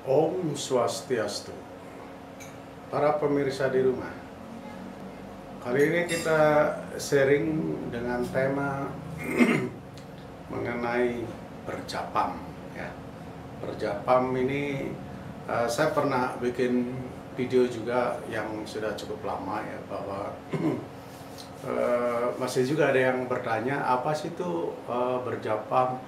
Om Swastiastu. Para pemirsa di rumah, kali ini kita sharing dengan tema mengenai berjapam. Ya, berjapam ini saya pernah bikin video juga yang sudah cukup lama ya, bahwa masih juga ada yang bertanya apa sih itu berjapam,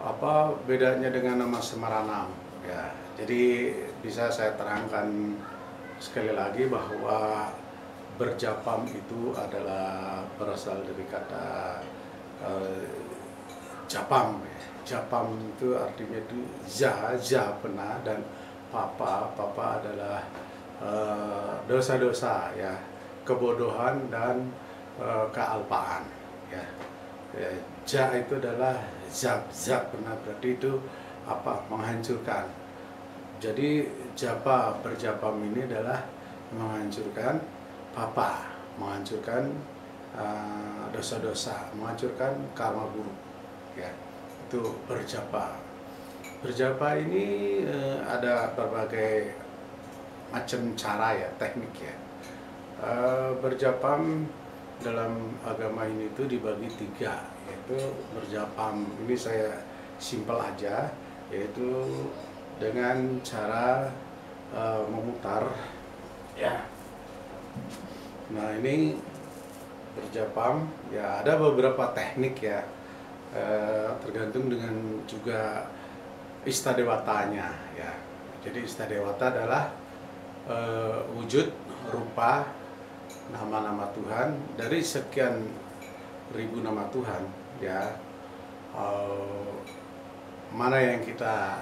apa bedanya dengan nama Semaranam ya. Jadi bisa saya terangkan sekali lagi bahwa berjapam itu adalah berasal dari kata japam. Japam itu artinya itu pena, dan papa adalah dosa-dosa ya, kebodohan dan kealpaan ya. Ja itu adalah zab pena, berarti itu apa, menghancurkan. Jadi berjapam ini adalah menghancurkan menghancurkan dosa-dosa, menghancurkan karma buruk ya. Itu berjapa. Berjapa ini ada berbagai macam cara ya, teknik ya. Berjapam dalam agama ini itu dibagi tiga, yaitu berjapam ini saya simpel aja, yaitu dengan cara memutar ya. Nah, ini berjapam ya, ada beberapa teknik ya, tergantung dengan juga istadewatanya ya. Jadi istadewata adalah wujud rupa nama-nama Tuhan dari sekian ribu nama Tuhan ya. Mana yang kita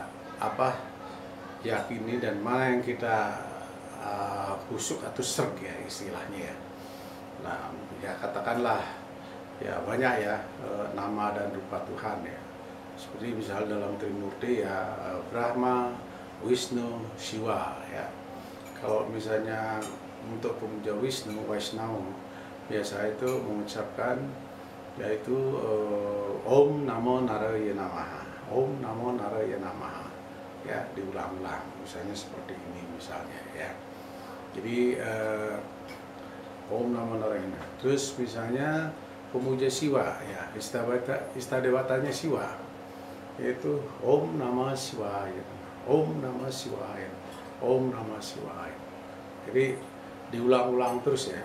yakini dan mana yang kita husuk atau serg ya istilahnya ya. Nah ya, katakanlah ya banyak ya nama dan rupa Tuhan ya, seperti misalnya dalam Trimurti ya, Brahma, Wisnu, Siwa ya. Kalau misalnya untuk pemuja Wisnu, Vaishnava biasa itu mengucapkan yaitu Om Namo Narayana Namaha, Om Namo Narayana Namaha ya, diulang-ulang misalnya seperti ini misalnya ya. Jadi Om Namo Narayana. Terus misalnya pemuja Siwa ya, istadewatanya Siwa, yaitu Om Namah Shivaya, Om Namah Shivaya, Om Namah Shivaya. Jadi diulang-ulang terus ya.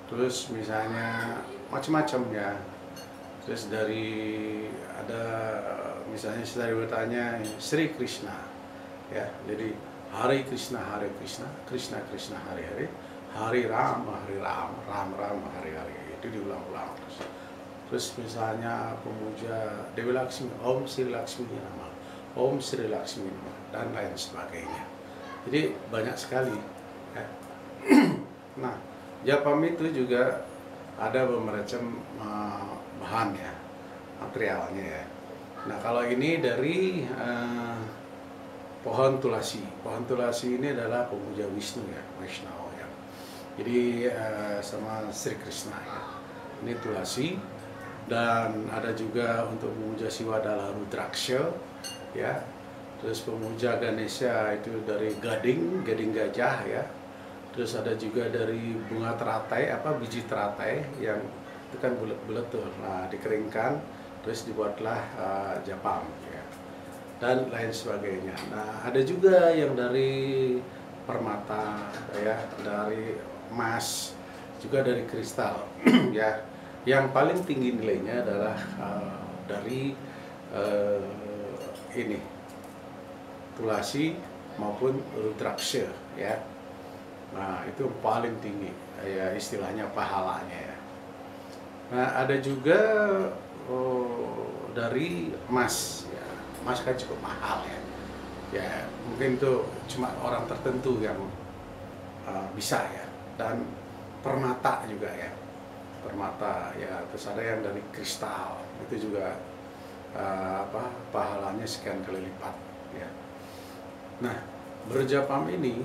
Terus misalnya macam-macam ya. Terus dari ada misalnya istadewatanya Sri Krishna ya. Jadi Hari Krishna, Krishna Krishna, Hari Ram, Ram Hari. Itu diulang-ulang terus. Terus misalnya pemuja Dewi Laksmi, Om Sri Laksmi Nama, Om Sri Laksmi Nama, dan lain sebagainya. Jadi banyak sekali ya. Nah, japam itu juga ada beberapa bahan ya, materialnya ya. Nah, kalau ini dari pohon tulasi. Pohon tulasi ini adalah pemuja Wisnu ya, Vaishnava ya. Jadi sama Sri Krishna ya. Ini tulasi. Dan ada juga untuk pemuja Siwa adalah rudraksha ya. Terus pemuja Ganesha itu dari gading gajah ya. Terus ada juga dari bunga teratai, biji teratai yang itu kan bulat-bulat tuh. Nah, dikeringkan terus dibuatlah japam ya. Dan lain sebagainya. Nah, ada juga yang dari permata ya, dari emas, juga dari kristal ya. Yang paling tinggi nilainya adalah dari ini tulasi maupun rudraksha ya. Nah, itu paling tinggi ya, istilahnya pahalanya ya. Nah, ada juga dari emas ya. Emas kan cukup mahal ya. Ya, mungkin itu cuma orang tertentu yang bisa ya. Dan permata juga ya. Permata ya, terus ada yang dari kristal, itu juga pahalanya sekian kali lipat ya. Nah, berjapam ini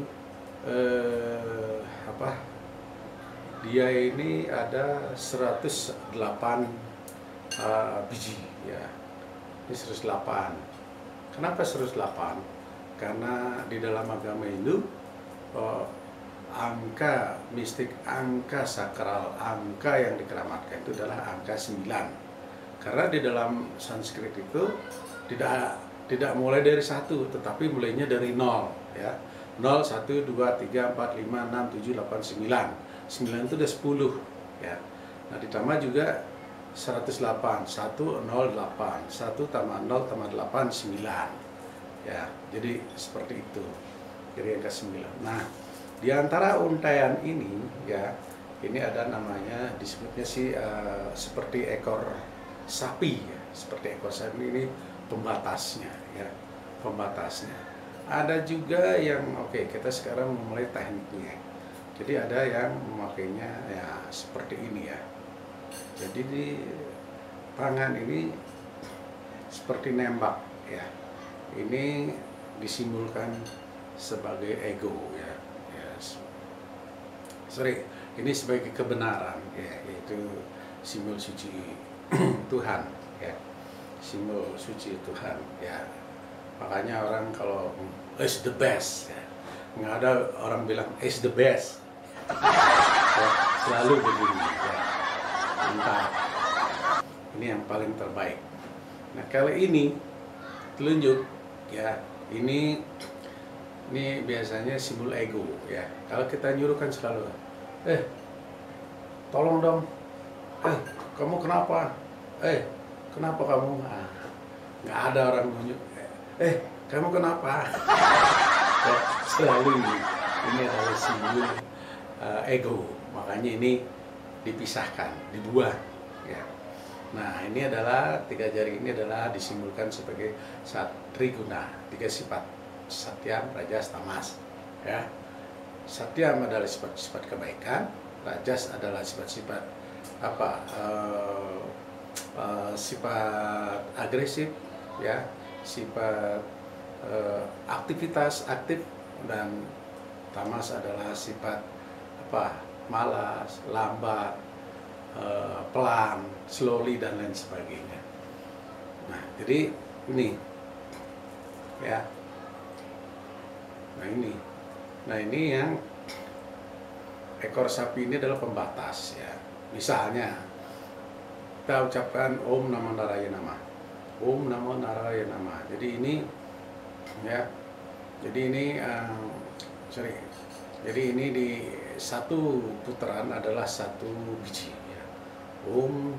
dia ini ada 108 biji ya. Ini 108 Kenapa 108? Karena di dalam agama Hindu angka mistik, angka sakral, angka yang dikeramatkan itu adalah angka 9. Karena di dalam Sanskrit itu tidak mulai dari 1, tetapi mulainya dari 0 ya. 0, 1, 2, 3, 4, 5, 6, 7, 8, 9. 9 itu udah 10 ya. Nah, ditambah juga 108, 108, 1 tambah 0 tambah 8, 9 ya. Jadi seperti itu. Jadi angka 9. Nah, di antara untaian ini ya, ini ada namanya, disebutnya sih seperti ekor sapi ya. Seperti ekor sapi, ini pembatasnya ya, pembatasnya. Ada juga yang kita sekarang memulai tekniknya. Jadi ada yang memakainya ya seperti ini ya. Jadi di tangan ini seperti nembak ya. Ini disimbolkan sebagai ego ya. Sorry, ini sebagai kebenaran ya, yaitu simbol suci Tuhan ya, simbol suci Tuhan ya. Makanya orang kalau is the best ya, nggak ada orang bilang is the best ya, selalu begini ya. Mantap, ini yang paling terbaik. Nah, kalau ini telunjuk ya, ini biasanya simbol ego ya. Kalau kita nyuruh kan selalu, tolong dong, kamu kenapa, kenapa kamu, nggak ada orang nunjuk, kamu kenapa, ya, selalu ini adalah simbol ego. Makanya ini dipisahkan, dibuang ya. Nah, ini adalah 3 jari ini adalah disimbolkan sebagai Triguna, 3 sifat: Satyam, Rajas, Tamas ya. Satyam adalah sifat-sifat kebaikan, Rajas adalah sifat-sifat sifat agresif ya, sifat aktivitas aktif, dan Tamas adalah sifat malas, lambat, pelan, slowly, dan lain sebagainya. Nah, jadi ini ya. Nah ini yang ekor sapi ini adalah pembatas ya. Misalnya kita ucapkan Om Namo Narayana, Om Namo Narayana. Jadi ini ya, jadi ini jadi ini di satu putaran adalah 1 biji ya. Om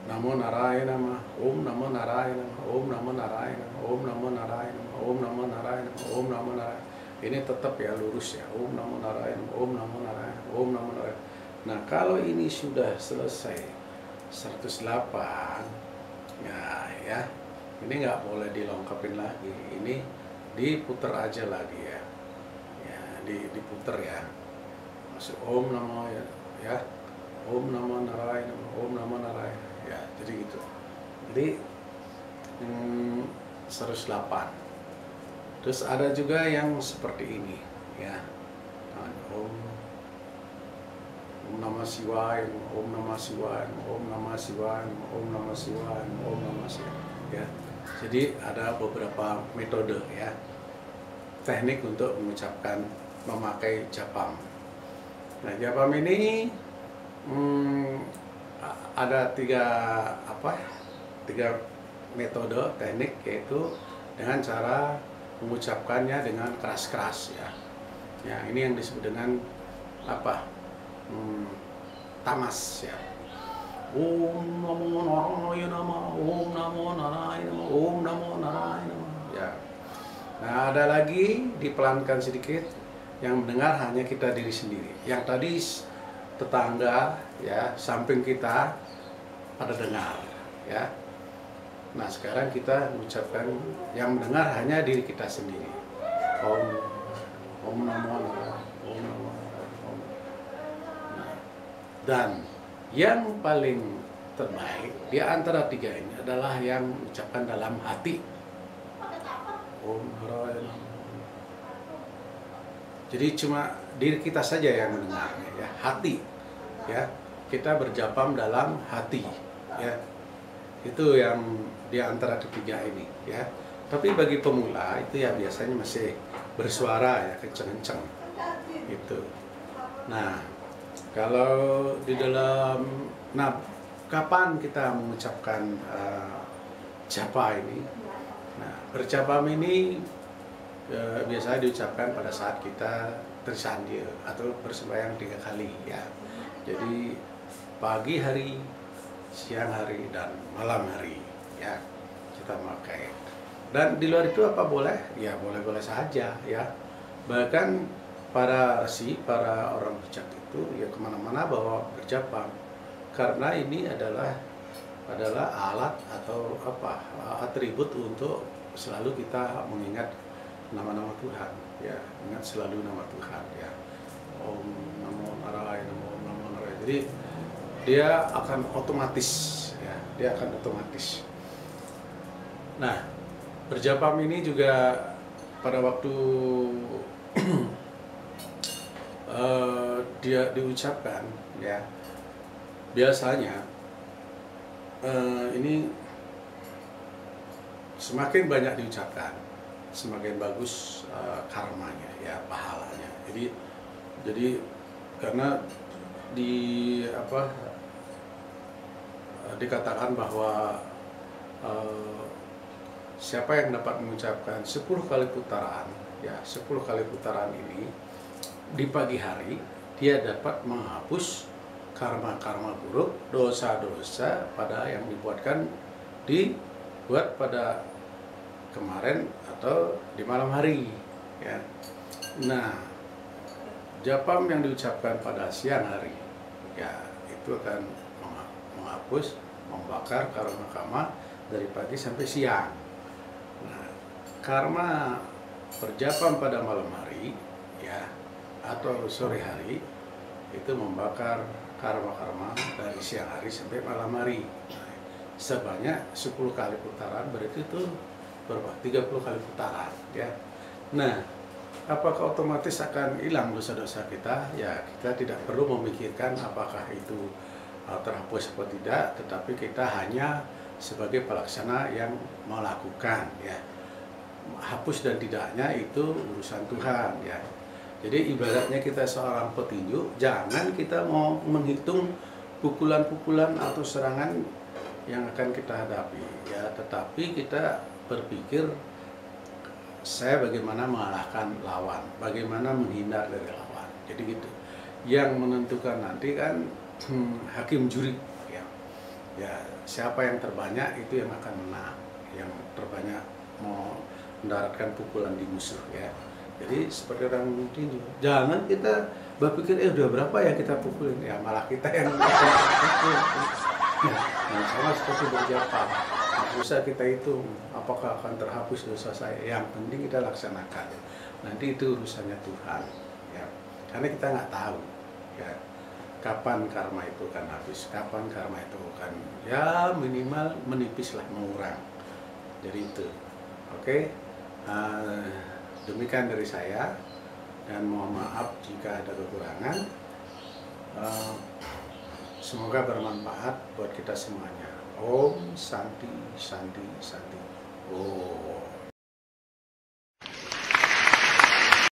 Namo Narayana, Om Namo Narayana, Om Namo Narayana, Om Namo Narayana, Om Namo Narayana, Om Namo Narayana. Ini tetap ya lurus ya. Om Namo Narayana, Om Namo Narayana, Om Namo Narayana. Nah, kalau ini sudah selesai 108 ya, ini nggak boleh dilengkapin lagi. Ini diputar aja lagi ya. Ya, diputar ya. Masuk Om Namo ya. Om Namo Narayana, Om Namo Narayana. Ya, jadi gitu. Jadi 108. Terus ada juga yang seperti ini ya. Om Namah Shivaya, Om Namah Shivaya, Om Namah Shivaya, Om Namah Shivaya, Om Namah Shivaya ya. Jadi ada beberapa metode ya, teknik untuk mengucapkan, memakai japam. Nah, japam ini ada 3 metode teknik, yaitu dengan cara mengucapkannya dengan keras-keras ya. Ya, ini yang disebut dengan tamas ya. Om Namo Narayana, Om Namo Narayana, Om Namo Narayana ya. Nah, ada lagi dipelankan sedikit, yang mendengar hanya kita diri sendiri. Yang tadi tetangga ya, samping kita pada dengar ya. Nah, sekarang kita mengucapkan, yang mendengar hanya diri kita sendiri. Om Namo Narayana, Om Namo Narayana, Om. Nah, dan yang paling terbaik di antara 3 ini adalah yang mengucapkan dalam hati. Om Narayana. Jadi cuma diri kita saja yang mendengarnya ya, hati ya. Kita berjapam dalam hati ya. Itu yang di antara 3 ini ya. Tapi bagi pemula itu ya biasanya masih bersuara ya kenceng-kenceng itu. Nah, kalau di dalam, nah kapan kita mengucapkan japa ini? Nah, berjapam ini biasanya diucapkan pada saat kita tersandil atau bersembahyang 3 kali ya. Jadi pagi hari, siang hari, dan malam hari ya kita memakai. Dan di luar itu apa boleh? Ya boleh-boleh saja ya. Bahkan para resi, para orang bijak itu ya kemana-mana bawa berjapam, karena ini adalah alat atau apa, atribut untuk selalu kita mengingat nama-nama Tuhan ya, ingat selalu nama Tuhan ya. Om Namo Narayana, Om Namo Narayana. Jadi dia akan otomatis ya, dia akan otomatis. Nah, berjapam ini juga pada waktu dia diucapkan ya, biasanya ini semakin banyak diucapkan, semakin bagus karmanya ya, pahalanya. Jadi karena dikatakan bahwa siapa yang dapat mengucapkan 10 kali putaran ya, 10 kali putaran ini di pagi hari, dia dapat menghapus karma-karma buruk, dosa-dosa pada yang dibuat pada kemarin atau di malam hari ya. Nah, japam yang diucapkan pada siang hari ya, itu akan menghapus, membakar karma-karma dari pagi sampai siang. Nah, karma berjapam pada malam hari ya atau sore hari itu membakar karma-karma dari siang hari sampai malam hari. Nah, sebanyak 10 kali putaran, berarti itu berapa? 30 kali putaran ya. Nah, apakah otomatis akan hilang dosa-dosa kita? Ya, kita tidak perlu memikirkan apakah itu terhapus atau tidak, tetapi kita hanya sebagai pelaksana yang melakukan ya. Hapus dan tidaknya itu urusan Tuhan ya. Jadi ibaratnya kita seorang petinju, jangan kita mau menghitung pukulan-pukulan atau serangan yang akan kita hadapi ya, tetapi kita berpikir saya bagaimana mengalahkan lawan, bagaimana menghindar dari lawan. Jadi gitu. Yang menentukan nanti kan hakim juri ya. Ya, siapa yang terbanyak itu yang akan menang, yang terbanyak mau mendaratkan pukulan di musuh ya. Jadi seperti orang tinju, jangan kita berpikir udah berapa ya kita pukulin, ya malah kita yang pukul. Nah, sama seperti berjapam, tidak usah kita hitung apakah akan terhapus dosa saya, yang penting kita laksanakan. Nanti itu urusannya Tuhan ya, karena kita nggak tahu ya kapan karma itu akan habis, kapan karma itu akan ya minimal menipislah, mengurang. Jadi itu oke. Demikian dari saya, dan mohon maaf jika ada kekurangan. Semoga bermanfaat buat kita semuanya. Om Santi Santi Santi. Oh.